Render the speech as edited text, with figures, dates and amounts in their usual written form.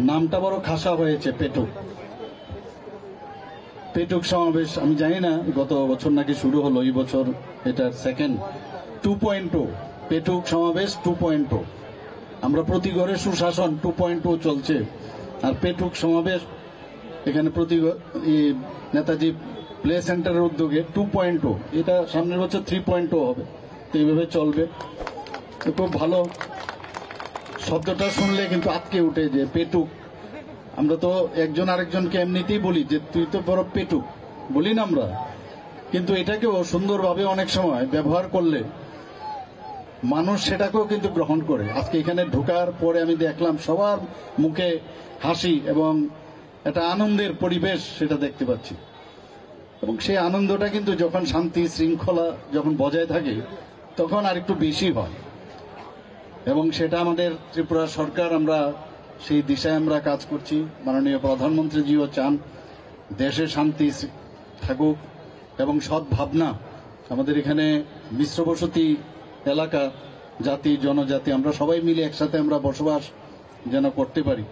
নামটা বড় খাসা হয়েছে, পেটুক। পেটুক সমাবেশ আমি জানি না, গত বছর নাকি শুরু হলো, এই বছর এটার সেকেন্ড 2.0 পেটুক সমাবেশ 2.0। আমরা প্রতি ঘরে সুশাসন 2.0 চলছে, আর পেটুক সমাবেশ এখানে প্রতি নেতাজি প্লে সেন্টারের উদ্যোগে 2.0, এটা সামনের বছর 3.0 হবে। তো এইভাবে চলবে। তো খুব ভালো, শব্দটা শুনলে কিন্তু আটকে উঠে যে পেটুক। আমরা তো একজন আরেকজনকে এমনিতেই বলি যে তুই তো বড় পেটুক বলি না আমরা, কিন্তু এটাকেও সুন্দরভাবে অনেক সময় ব্যবহার করলে মানুষ সেটাকেও কিন্তু গ্রহণ করে। আজকে এখানে ঢোকার পরে আমি দেখলাম সবার মুখে হাসি এবং একটা আনন্দের পরিবেশ, সেটা দেখতে পাচ্ছি। এবং সেই আনন্দটা কিন্তু যখন শান্তি শৃঙ্খলা যখন বজায় থাকে তখন আর একটু বেশি হয়, এবং সেটা আমাদের ত্রিপুরা সরকার, আমরা সেই দিশায় আমরা কাজ করছি। মাননীয় প্রধানমন্ত্রীজিও চান দেশে শান্তি থাকুক এবং সৎ ভাবনা। আমাদের এখানে মিশ্র বসতি এলাকা, জাতি জনজাতি, আমরা সবাই মিলে একসাথে আমরা বসবাস যেন করতে পারি।